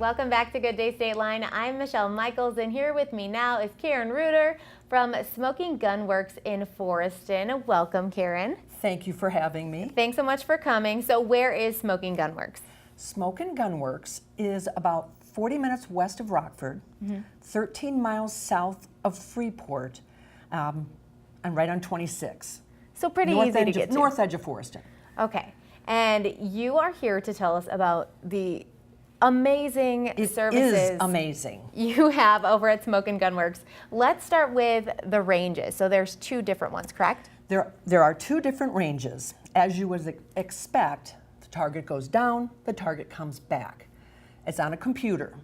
Welcome back to Good Day Stateline. I'm Michelle Michaels, and here with me now is Karen Reuter from Smoking Gun Works in Forreston. Welcome, Karen. Thank you for having me. Thanks so much for coming. So where is Smoking Gun Works? Smoking Gun Works is about 40 minutes west of Rockford, 13 miles south of Freeport, and right on 26. So pretty easy to get to. North edge of Forreston. Okay. And you are here to tell us about the amazing services. It is amazing. You have over at Smoking Gun Works. Let's start with the ranges. So there's two different ones, correct? There are two different ranges. As you would expect, the target goes down, the target comes back. It's on a computer.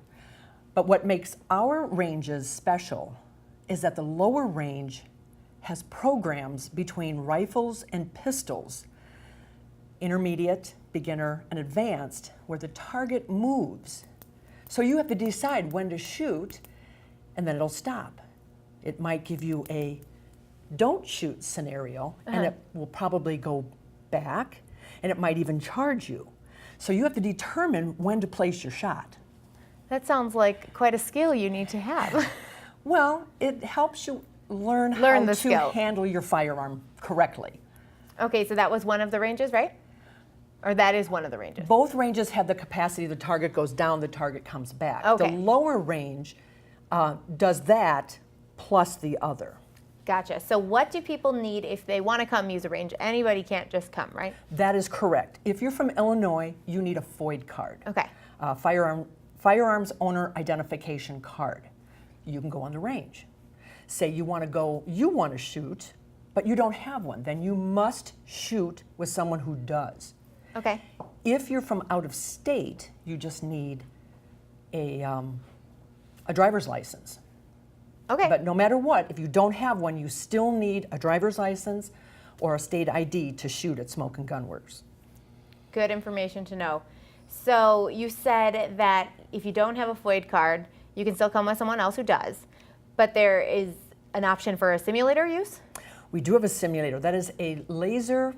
But what makes our ranges special is that the lower range has programs between rifles and pistols, intermediate, beginner, and advanced, where the target moves. So you have to decide when to shoot, and then it'll stop. It might give you a don't shoot scenario, and it will probably go back, and it might even charge you. So you have to determine when to place your shot. That sounds like quite a skill you need to have. Well, it helps you learn how the to skill. handle your firearm correctly. Okay, so that was one of the ranges, right? Or that is one of the ranges? Both ranges have the capacity, the target goes down, the target comes back. Okay. The lower range does that plus the other. Gotcha. So what do people need if they want to come use a range? Anybody can't just come, right? That is correct. If you're from Illinois, you need a FOID card. Okay. Firearms owner identification card. You can go on the range. Say you want to shoot, but you don't have one, then you must shoot with someone who does. Okay. If you're from out of state, you just need a driver's license. Okay. But no matter what, if you don't have one, you still need a driver's license or a state ID to shoot at Smoking Gun Works. Good information to know. So you said that if you don't have a FOID card, you can still come with someone else who does, but there is an option for a simulator use? We do have a simulator. That is a laser,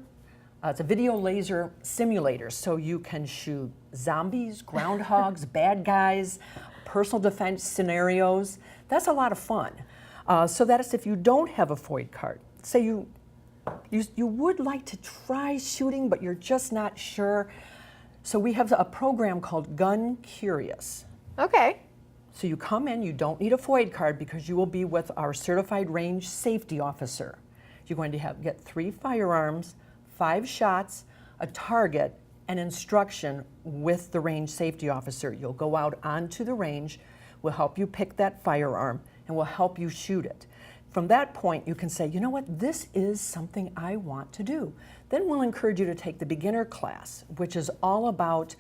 it's a video laser simulator, so you can shoot zombies, groundhogs, bad guys, personal defense scenarios. That's a lot of fun. So that is if you don't have a FOID card. Say you would like to try shooting, but you're just not sure. So we have a program called Gun Curious. Okay. So you come in, you don't need a FOID card because you will be with our certified range safety officer. You're going to get 3 firearms, 5 shots, a target, and instruction with the range safety officer. You'll go out onto the range, we'll help you pick that firearm, and we'll help you shoot it. From that point, you can say, you know what, this is something I want to do. Then we'll encourage you to take the beginner class, which is all about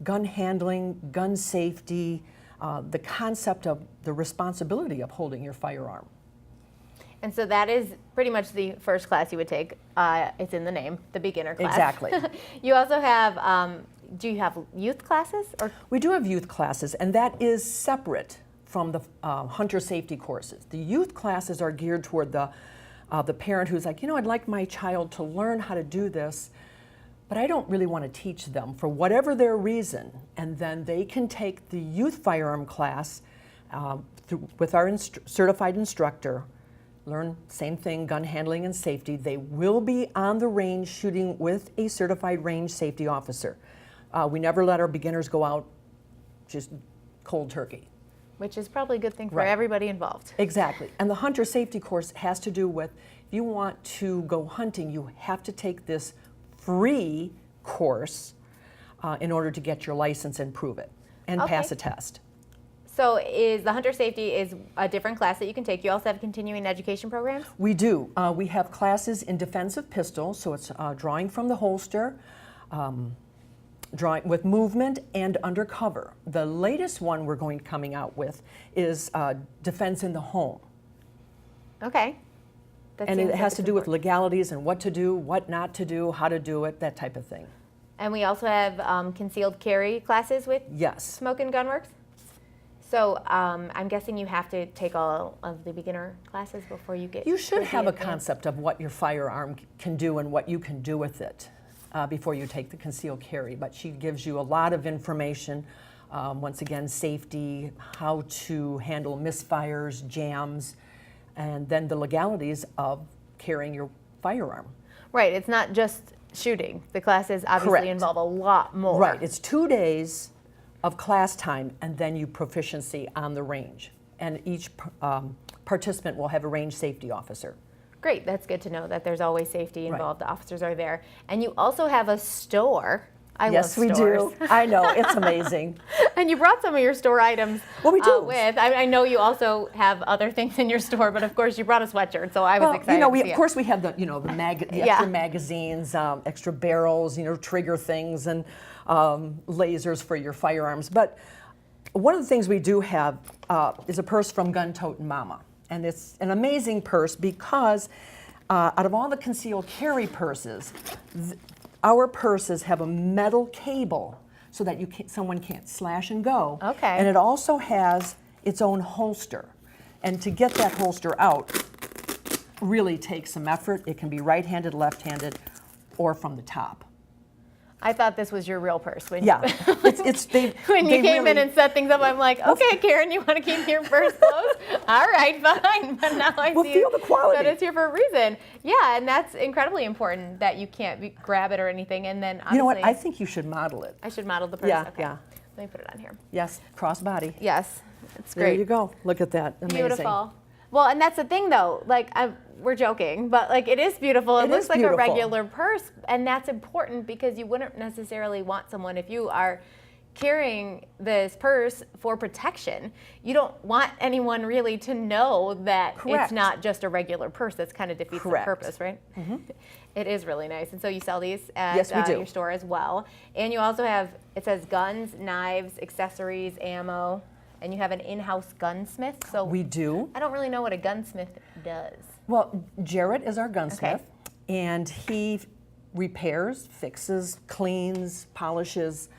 gun handling, gun safety, the concept of the responsibility of holding your firearm. And so that is pretty much the first class you would take. It's in the name, the beginner class. Exactly. You also have, do you have youth classes? Or? We do have youth classes, and that is separate from the hunter safety courses. The youth classes are geared toward the parent who's like, you know, I'd like my child to learn how to do this, but I don't really want to teach them for whatever their reason. And then they can take the youth firearm class with our certified instructor, learn same thing, gun handling and safety. They will be on the range shooting with a certified range safety officer. We never let our beginners go out just cold turkey. Which is probably a good thing for everybody involved. Exactly. And the hunter safety course has to do with, if you want to go hunting, you have to take this free course in order to get your license and prove it and pass a test. So is the hunter safety is a different class that you can take. You also have continuing education programs? We do. We have classes in defensive pistols, so it's drawing from the holster, drawing with movement and undercover. The latest one we're coming out with is defense in the home. Okay. And it has to do with legalities and what to do, what not to do, how to do it, that type of thing. And we also have concealed carry classes with Smoking Gun Works? So I'm guessing you have to take all of the beginner classes before you get. You should have a concept of what your firearm can do and what you can do with it before you take the concealed carry. But she gives you a lot of information once again, safety, how to handle misfires, jams, and then the legalities of carrying your firearm. Right, it's not just shooting. The classes obviously Correct. involve a lot more. Right, it's 2 days of class time and then you proficiency on the range. And each participant will have a range safety officer. Great, that's good to know that there's always safety involved. The officers are there. And you also have a store. I love stores. Yes, we do. I know, it's amazing. And you brought some of your store items Well, we do. with. I know you also have other things in your store, but of course you brought a sweatshirt, so I was excited to see of course we have the, the extra magazines, extra barrels, trigger things, and lasers for your firearms. But one of the things we do have is a purse from Gun Totin' Mama. And it's an amazing purse because out of all the concealed carry purses, our purses have a metal cable so that someone can't slash and go. Okay. And it also has its own holster. And to get that holster out really takes some effort. It can be right-handed, left-handed, or from the top. I thought this was your real purse. When Yeah, when you came in and set things up, I'm like, okay, Karen, you want to keep your purse closed? All right, fine. But now I see feel the quality. that it's here for a reason. Yeah, and that's incredibly important that you can't grab it or anything. And then honestly, you know what? I think you should model it. I should model the purse. Yeah, okay. yeah. Let me put it on here. Yes, crossbody. Yes, it's There great. you go. Look at that. Amazing. Beautiful. Well, and that's the thing, though. Like, we're joking, but like it is beautiful. It looks is like beautiful. a regular purse, and that's important because you wouldn't necessarily want someone, if you are carrying this purse for protection, you don't want anyone really to know that Correct. it's not just a regular purse. That's kind of defeats Correct. the purpose, right? Mm-hmm. It is really nice, and so you sell these at Yes, we do. your store as well. And you also have, it says guns, knives, accessories, ammo. And you have an in-house gunsmith. So We do. I don't really know what a gunsmith does. Well, Jarrett is our gunsmith, and he repairs, fixes, cleans, polishes,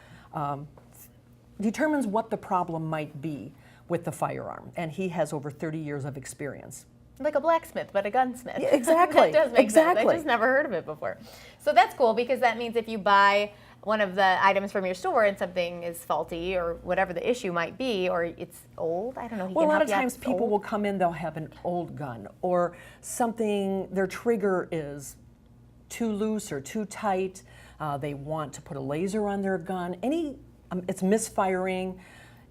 determines what the problem might be with the firearm. And he has over 30 years of experience. Like a blacksmith, but a gunsmith. Yeah, exactly. That does make Exactly. sense. I just never heard of it before. So that's cool because that means if you buy one of the items from your store and something is faulty or whatever the issue might be, or it's old, I don't know. Well, a lot of times people will come in, they'll have an old gun or something, their trigger is too loose or too tight. They want to put a laser on their gun. It's misfiring.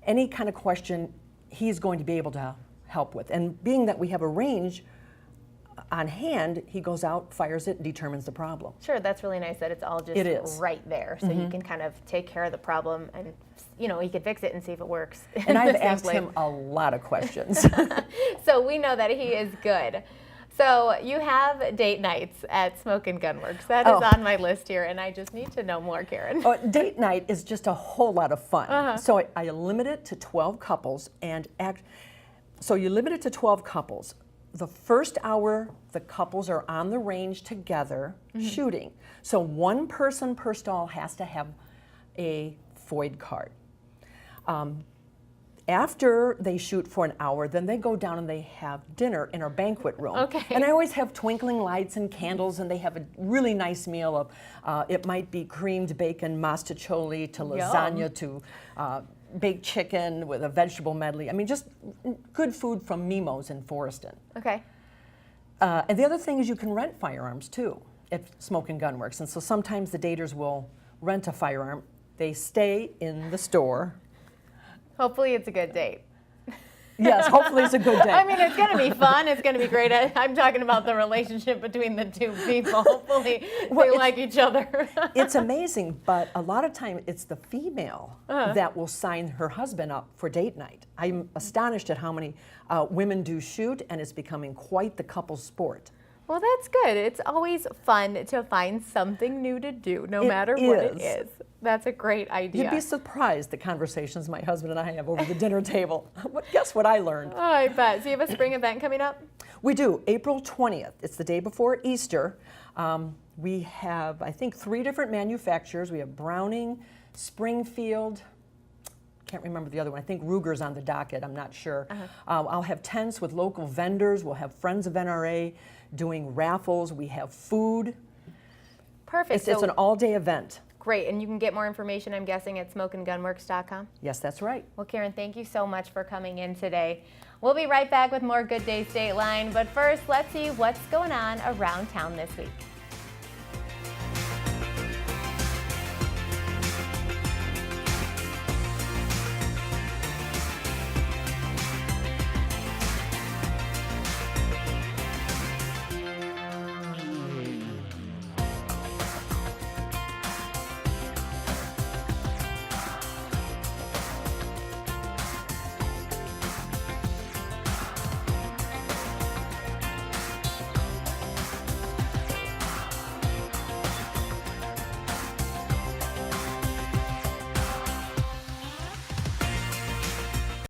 Any kind of question, he's going to be able to help with. And being that we have a range on hand, he goes out, fires it, and determines the problem. Sure, that's really nice that it's all just right there. So you can kind of take care of the problem and, he can fix it and see if it works. And I've asked him a lot of questions. So we know that he is good. So you have date nights at Smoke and Gun Works. That is on my list here, and I just need to know more, Karen. Date night is just a whole lot of fun. So I limit it to 12 couples, so you limit it to 12 couples. The first hour, the couples are on the range together shooting. So one person per stall has to have a FOID card. After they shoot for an hour, then they go down and they have dinner in our banquet room. Okay. And I always have twinkling lights and candles, and they have a really nice meal of, it might be creamed bacon, mastacholi, to lasagna, to baked chicken with a vegetable medley. I mean, just good food from Mimo's in Forreston. Okay. And the other thing is you can rent firearms too at Smoke and Gun Works. And so sometimes the daters will rent a firearm. They stay in the store. Hopefully it's a good date. Yes, hopefully it's a good date. I mean, it's going to be fun. It's going to be great. I'm talking about the relationship between the two people. Hopefully they like each other. It's amazing, but a lot of time it's the female that will sign her husband up for date night. I'm astonished at how many women do shoot, and it's becoming quite the couple sport. Well, that's good. It's always fun to find something new to do, no matter what it is. That's a great idea. You'd be surprised the conversations my husband and I have over the dinner table. Guess what I learned? Oh, I bet. So you have a spring event coming up? We do, April 20th. It's the day before Easter. We have, I think, 3 different manufacturers. We have Browning, Springfield, can't remember the other one. I think Ruger's on the docket. I'm not sure. I'll have tents with local vendors. We'll have Friends of NRA doing raffles. We have food. Perfect. It's an all-day event. Great, and you can get more information, I'm guessing, at smokeandgunworks.com? Yes, that's right. Well, Karen, thank you so much for coming in today. We'll be right back with more Good Day Stateline, but first, let's see what's going on around town this week.